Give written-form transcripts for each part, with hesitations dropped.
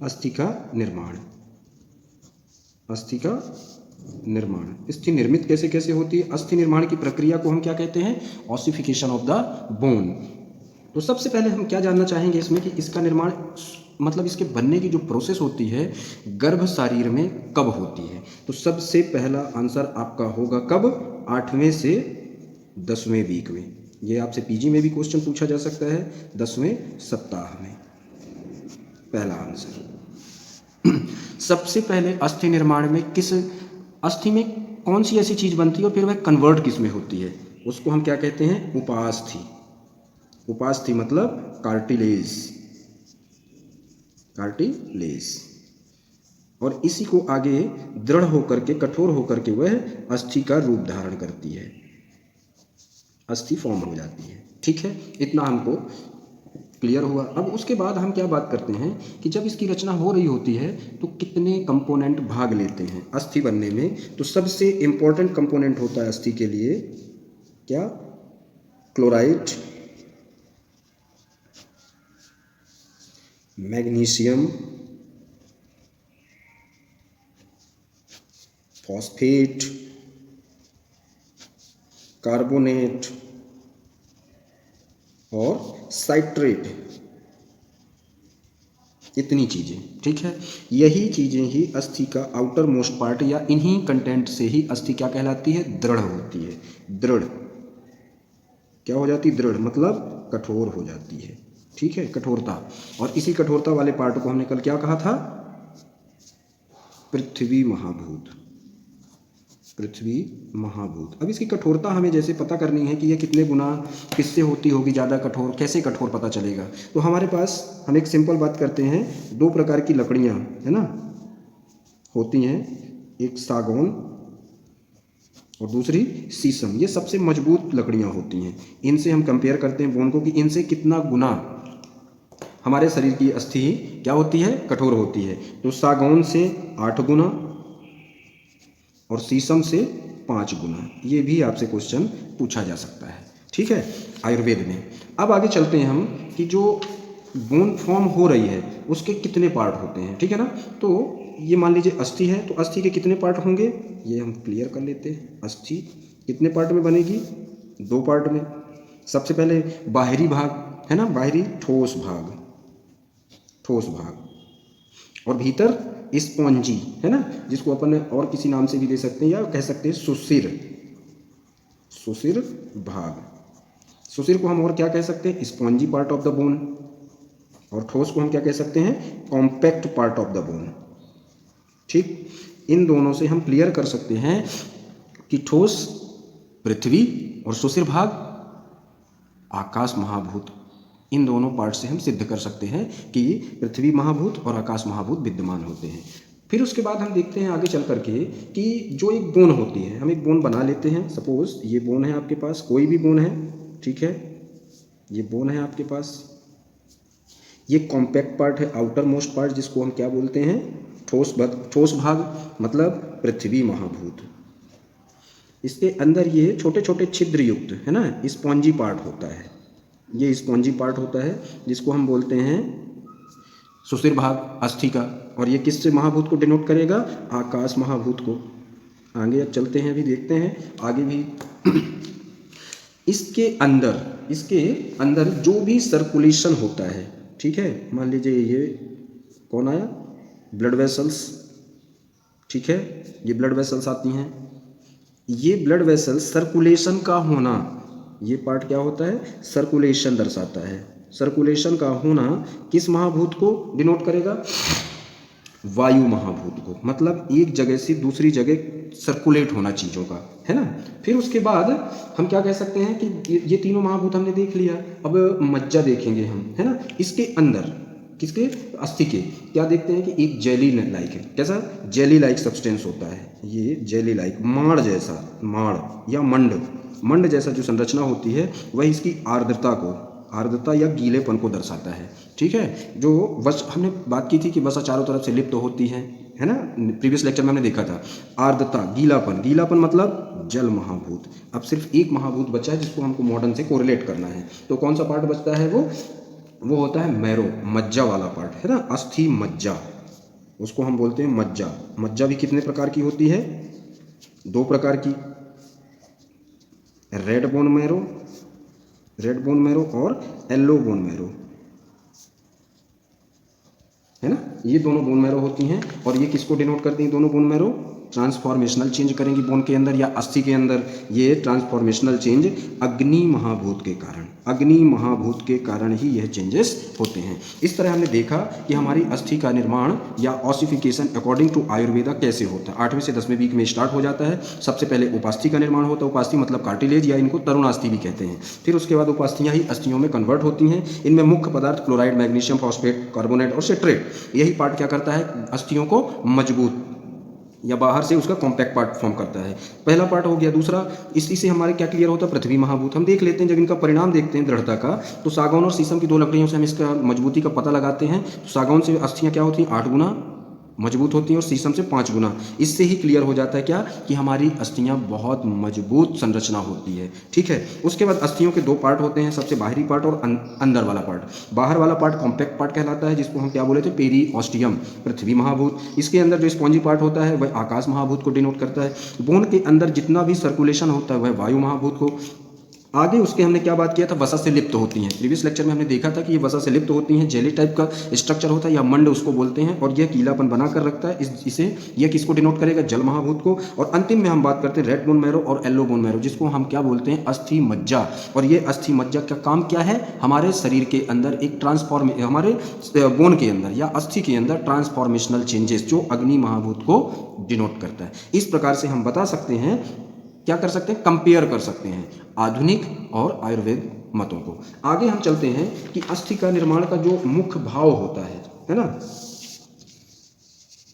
अस्थि का निर्माण। अस्थि का निर्माण, अस्थि निर्मित कैसे कैसे होती है? अस्थि निर्माण की प्रक्रिया को हम क्या कहते हैं? Ossification of the bone. तो सबसे पहले हम क्या जानना चाहेंगे इसमें कि इसका निर्माण मतलब इसके बनने की जो प्रोसेस होती है गर्भ शरीर में कब होती है? तो सबसे पहला आंसर आपका होगा कब? 8वें से 10वें वीक में। ये आपसे पीजी में भी क्वेश्चन पूछा जा सकता है, 10वें सप्ताह में। पहला आंसर। सबसे पहले अस्थि निर्माण में किस अस्थि में कौन सी ऐसी चीज बनती है और फिर वह कन्वर्ट किस में होती है? उसको हम क्या कहते हैं? उपास्थि। उपास्थि मतलब कार्टिलेज। कार्टिलेज। और इसी को आगे दृढ़ होकर के, कठोर होकर के वह अस्थि का रूप धारण करती है, अस्थि फॉर्म हो जाती है। ठीक है, इतना हमको क्लियर हुआ। अब उसके बाद हम क्या बात करते हैं कि जब इसकी रचना हो रही होती है तो कितने कंपोनेंट भाग लेते हैं अस्थि बनने में? तो सबसे इंपॉर्टेंट कंपोनेंट होता है अस्थि के लिए क्या? क्लोराइड, मैग्नीशियम, फॉस्फेट, कार्बोनेट और साइट्रेट। इतनी चीज़ें। ठीक है, यही चीज़ें ही अस्थि का आउटर मोस्ट पार्ट या इन्हीं कंटेंट से ही अस्थि क्या कहलाती है? दृढ़ होती है। दृढ़ क्या हो जाती? दृढ़ मतलब कठोर हो जाती है। ठीक है, कठोरता। और इसी कठोरता वाले पार्ट को हमने कल क्या कहा था? पृथ्वी महाभूत। पृथ्वी महाभूत। अब इसकी कठोरता हमें जैसे पता करनी है कि यह कितने गुना किससे होती होगी ज़्यादा कठोर, कैसे कठोर पता चलेगा? तो हमारे पास हम एक सिंपल बात करते हैं, दो प्रकार की लकड़ियाँ है ना होती हैं, एक सागौन और दूसरी शीशम। ये सबसे मजबूत लकड़ियाँ होती हैं। इनसे हम कंपेयर करते हैं बोन को कि इनसे कितना गुना हमारे शरीर की अस्थि क्या होती है? कठोर होती है। तो सागौन से 8 गुना और शीशम से 5 गुना। ये भी आपसे क्वेश्चन पूछा जा सकता है। ठीक है, आयुर्वेद में। अब आगे चलते हैं हम कि जो बोन फॉर्म हो रही है उसके कितने पार्ट होते हैं। ठीक है ना, तो ये मान लीजिए अस्थि है, तो अस्थि के कितने पार्ट होंगे ये हम क्लियर कर लेते हैं। अस्थि कितने पार्ट में बनेगी? 2 पार्ट में। सबसे पहले बाहरी भाग है ना, बाहरी ठोस भाग, ठोस भाग, और भीतर स्पॉन्जी है ना, जिसको अपन और किसी नाम से भी दे सकते हैं या कह सकते हैं सुशिर। सुशिर भाग। सुशिर को हम और क्या कह सकते हैं? Spongy part of the bone. और ठोस को हम क्या कह सकते हैं? Compact part of the bone. ठीक, इन दोनों से हम क्लियर कर सकते हैं कि ठोस पृथ्वी और सुशिर भाग आकाश महाभूत। इन दोनों पार्ट से हम सिद्ध कर सकते हैं कि पृथ्वी महाभूत और आकाश महाभूत विद्यमान होते हैं। फिर उसके बाद हम देखते हैं आगे चल करके कि जो एक बोन होती है, हम एक बोन बना लेते हैं। सपोज ये बोन है आपके पास, कोई भी बोन है, ठीक है, ये बोन है आपके पास। ये कॉम्पैक्ट पार्ट है, आउटर मोस्ट पार्ट, जिसको हम क्या बोलते हैं? ठोस भाग, मतलब पृथ्वी महाभूत। इसके अंदर ये छोटे छोटे छिद्र युक्त है ना, स्पॉन्जी पार्ट होता है। ये स्पॉन्जी पार्ट होता है जिसको हम बोलते हैं सुशिर भाग अस्थि का। और ये किससे महाभूत को डिनोट करेगा? आकाश महाभूत को। आगे चलते हैं, अभी देखते हैं आगे भी। इसके अंदर जो भी सर्कुलेशन होता है, ठीक है, मान लीजिए ये कौन आया? Blood vessels. ठीक है, ये ब्लड वेसल्स आती हैं। ये ब्लड वेसल्स सर्कुलेशन का होना, ये पार्ट क्या होता है? सर्कुलेशन दर्शाता है। सर्कुलेशन का होना किस महाभूत को डिनोट करेगा? वायु महाभूत को। मतलब एक जगह से दूसरी जगह सर्कुलेट होना चीज़ों का, है ना। फिर उसके बाद हम क्या कह सकते हैं कि ये तीनों महाभूत हमने देख लिया। अब मज्जा देखेंगे हम, है ना। इसके अंदर किसके? अस्थि के क्या देखते हैं कि एक जेली लाइक है। कैसा? जेली लाइक सब्सटेंस होता है। ये जेली लाइक, माड़ जैसा, माड़ या मंड जैसा जो संरचना होती है वह इसकी आर्द्रता या गीलेपन को दर्शाता है। ठीक है, जो वसा हमने बात की थी कि वसा चारों तरफ से लिप्त तो होती है ना। प्रीवियस लेक्चर में हमने देखा था। आर्द्रता, गीलापन मतलब जल महाभूत। अब सिर्फ एक महाभूत बचा है जिसको हमको मॉडर्न से कोरिलेट करना है। तो कौन सा पार्ट बचता है? वो होता है मैरो, मज्जा वाला पार्ट, है ना, अस्थि मज्जा। उसको हम बोलते हैं मज्जा। मज्जा भी कितने प्रकार की होती है? 2 प्रकार की, रेड बोन मैरो और येलो बोन मैरो, है ना। ये दोनों बोन मैरो होती हैं और ये किसको डिनोट करती हैं? दोनों बोन मैरो ट्रांसफॉर्मेशनल चेंज करेंगी बोन के अंदर या अस्थि के अंदर। ये ट्रांसफॉर्मेशनल चेंज अग्नि महाभूत के कारण ही यह चेंजेस होते हैं। इस तरह हमने देखा कि हमारी अस्थि का निर्माण या ऑसिफिकेशन अकॉर्डिंग टू आयुर्वेदा कैसे होता है। 8वें से 10वें वीक में स्टार्ट हो जाता है। सबसे पहले उपास्थि का निर्माण होता है। उपास्थि मतलब कार्टिलेज या इनको तरुणास्थि भी कहते हैं। फिर उसके बाद उपास्थियाँ ही अस्थियों में कन्वर्ट होती हैं। इनमें मुख्य पदार्थ क्लोराइड, मैग्नीशियम, फॉस्फेट, कार्बोनेट और सिट्रेट, यही पार्ट क्या करता है? अस्थियों को मजबूत या बाहर से उसका कॉम्पैक्ट पार्ट फॉर्म करता है। पहला पार्ट हो गया। दूसरा, इसी से हमारे क्या क्लियर होता है? पृथ्वी महाभूत। हम देख लेते हैं, जब इनका परिणाम देखते हैं दृढ़ता का, तो सागौन और शीशम की 2 लकड़ियों से हम इसका मजबूती का पता लगाते हैं। तो सागौन से अस्थियाँ क्या होती हैं? 8 गुना मजबूत होती हैं और शीशम से 5 गुना। इससे ही क्लियर हो जाता है क्या? कि हमारी अस्थियाँ बहुत मजबूत संरचना होती है। ठीक है। उसके बाद अस्थियों के 2 पार्ट होते हैं, सबसे बाहरी पार्ट और अंदर वाला पार्ट। बाहर वाला पार्ट कॉम्पैक्ट पार्ट कहलाता है, जिसको हम क्या बोले थे? पेरीऑस्टियम, पृथ्वी महाभूत। इसके अंदर जो स्पॉन्जी पार्ट होता है वह आकाश महाभूत को डिनोट करता है। बोन के अंदर जितना भी सर्कुलेशन होता है वह वायु महाभूत को। आगे उसके हमने क्या बात किया था? वसा से लिप्त होती हैं। प्रीवियस लेक्चर में हमने देखा था कि ये वसा से लिप्त होती हैं। जेली टाइप का स्ट्रक्चर होता है या मंड उसको बोलते हैं और यह कीलापन बना कर रखता है। इसे यह किसको डिनोट करेगा? जल महाभूत को। और अंतिम में हम बात करते हैं रेड बोन मैरो और येलो बोन मैरो, जिसको हम क्या बोलते हैं? अस्थि मज्जा। और ये अस्थि मज्जा का काम क्या है? हमारे शरीर के अंदर एक हमारे बोन के अंदर या अस्थि के अंदर ट्रांसफॉर्मेशनल चेंजेस, जो अग्नि महाभूत को डिनोट करता है। इस प्रकार से हम बता सकते हैं, क्या कर सकते हैं? कंपेयर कर सकते हैं आधुनिक और आयुर्वेद मतों को। आगे हम चलते हैं कि अस्थि का निर्माण का जो मुख्य भाव होता है ना,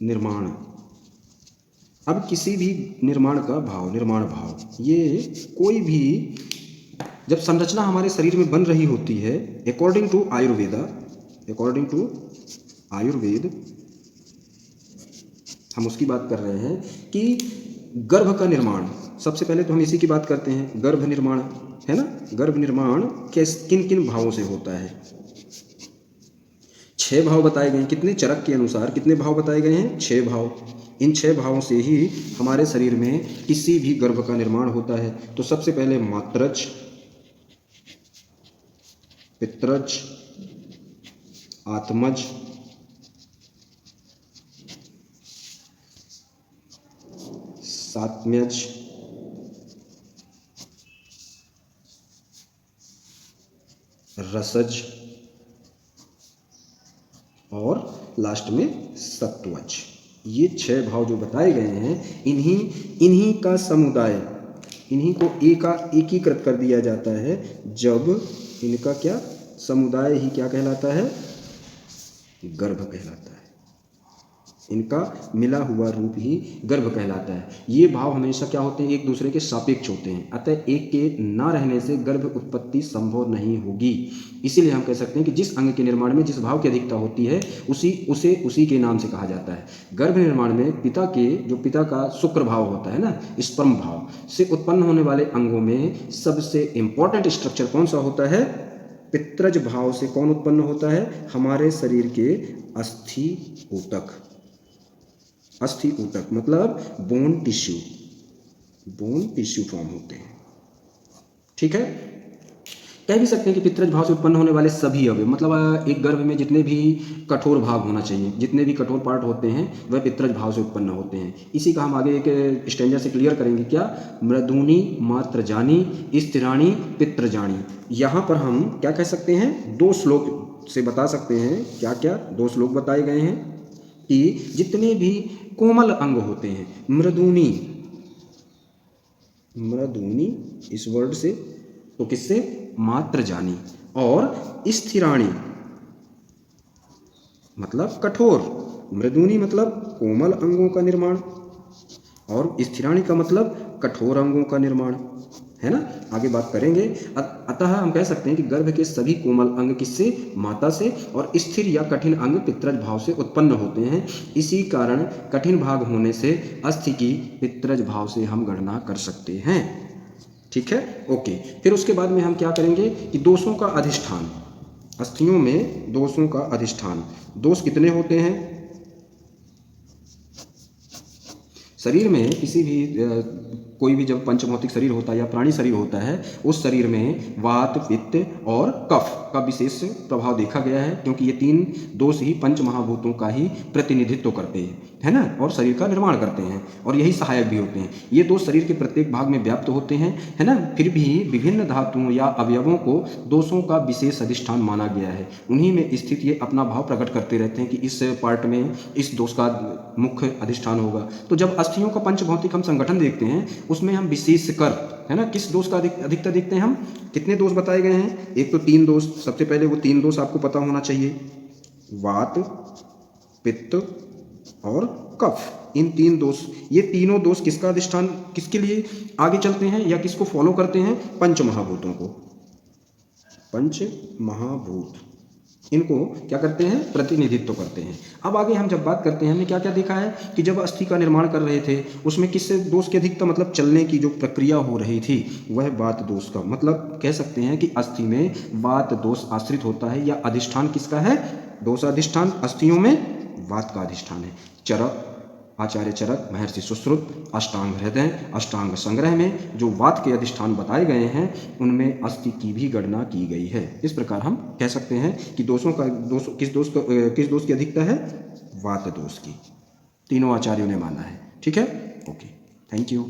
निर्माण। अब किसी भी निर्माण का भाव, निर्माण भाव, ये कोई भी जब संरचना हमारे शरीर में बन रही होती है, अकॉर्डिंग टू आयुर्वेद हम उसकी बात कर रहे हैं कि गर्भ का निर्माण। सबसे पहले तो हम इसी की बात करते हैं, गर्भ निर्माण, है ना। गर्भ निर्माण किन किन भावों से होता है? 6 भाव बताए गए हैं। कितने? चरक के अनुसार कितने भाव बताए गए हैं? 6 भाव। इन 6 भावों से ही हमारे शरीर में किसी भी गर्भ का निर्माण होता है। तो सबसे पहले मात्रज, पित्रज, आत्मज, सात्म्यज, रसज और लास्ट में सत्वज। ये 6 भाव जो बताए गए हैं, इन्हीं का समुदाय, इन्हीं को एकीकृत कर दिया जाता है जब इनका क्या समुदाय ही क्या कहलाता है? गर्भ कहलाता है। इनका मिला हुआ रूप ही गर्भ कहलाता है। ये भाव हमेशा क्या होते हैं? एक दूसरे के सापेक्ष होते हैं। अतः एक के ना रहने से गर्भ उत्पत्ति संभव नहीं होगी। इसीलिए हम कह सकते हैं कि जिस अंग के निर्माण में जिस भाव की अधिकता होती है उसी के नाम से कहा जाता है। गर्भ निर्माण में पिता का शुक्र भाव होता है ना, स्पर्म भाव से उत्पन्न होने वाले अंगों में सबसे इंपॉर्टेंट स्ट्रक्चर कौन सा होता है? पित्रज भाव से कौन उत्पन्न होता है? हमारे शरीर के अस्थि ऊतक मतलब बोन टिश्यू फॉर्म होते हैं। ठीक है। कह भी सकते हैं कि पित्रज भाव से उत्पन्न होने वाले सभी अवयव, मतलब एक गर्भ में जितने भी कठोर भाग होना चाहिए, जितने भी कठोर पार्ट होते हैं वह पित्रज भाव से उत्पन्न होते हैं। इसी का हम आगे एक स्टैंजा से क्लियर करेंगे। क्या? मृदूनी मात्रजानी स्थिराणी पित्रजानी। यहाँ पर हम क्या कह सकते हैं? 2 श्लोक से बता सकते हैं। क्या क्या 2 श्लोक बताए गए हैं कि जितने भी कोमल अंग होते हैं, मृदूनी इस वर्ड से, तो किससे? मात्रजानी। और स्थिराणी मतलब कठोर। मृदूनी मतलब कोमल अंगों का निर्माण और स्थिराणी का मतलब कठोर अंगों का निर्माण, है ना। आगे बात करेंगे। अतः हम कह सकते हैं कि गर्भ के सभी कोमल अंग किससे? माता से, और स्थिर या कठिन अंग पित्रज भाव से उत्पन्न होते हैं। इसी कारण कठिन भाग होने से अस्थि की पित्रज भाव से हम गणना कर सकते हैं। ठीक है, ओके। फिर उसके बाद में हम क्या करेंगे कि दोषों का अधिष्ठान, अस्थियों में दोषों का अधिष्ठान। दोष कितने होते हैं? शरीर में किसी भी कोई भी जब पंचभौतिक शरीर होता है या प्राणी शरीर होता है, उस शरीर में वात, पित्त और कफ का विशेष प्रभाव देखा गया है, क्योंकि ये तीन दोष ही पंच महाभूतों का ही प्रतिनिधित्व करते हैं, है ना, और शरीर का निर्माण करते हैं और यही सहायक भी होते हैं। ये दोष शरीर के प्रत्येक भाग में व्याप्त होते हैं, है ना। फिर भी विभिन्न धातुओं या अवयवों को दोषों का विशेष अधिष्ठान माना गया है। उन्हीं में स्थित ये अपना भाव प्रकट करते रहते हैं कि इस पार्ट में इस दोष का मुख्य अधिष्ठान होगा। तो जब अस्थियों का पंचभौतिक हम संगठन देखते हैं, उसमें हम विशेष कर, है ना, किस दोष का अधिकतर देखते हैं हम? कितने दोष बताए गए हैं? एक तो 3 दोष। सबसे पहले वो 3 दोष आपको पता होना चाहिए, वात, पित्त और कफ। इन 3 दोष, ये तीनों दोष किसका अधिष्ठान, किसके लिए आगे चलते हैं या किसको फॉलो करते हैं? पंच महाभूतों को। पंच महाभूत इनको क्या करते हैं? प्रतिनिधित्व करते हैं। अब आगे हम जब बात करते हैं, हमने क्या क्या देखा है कि जब अस्थि का निर्माण कर रहे थे, उसमें किस दोष की अधिकता, मतलब चलने की जो प्रक्रिया हो रही थी, वह वात दोष का, मतलब कह सकते हैं कि अस्थि में वात दोष आश्रित होता है, या अधिष्ठान किसका है? दोष अधिष्ठान अस्थियों में वात का अधिष्ठान है। चरक, आचार्य चरक, महर्षि सुश्रुत, अष्टांग हृदय, अष्टांग संग्रह में जो वात के अधिष्ठान बताए गए हैं, उनमें अस्थि की भी गणना की गई है। इस प्रकार हम कह सकते हैं कि किस दोष की अधिकता है? वात दोष की। तीनों आचार्यों ने माना है। ठीक है, ओके, थैंक यू।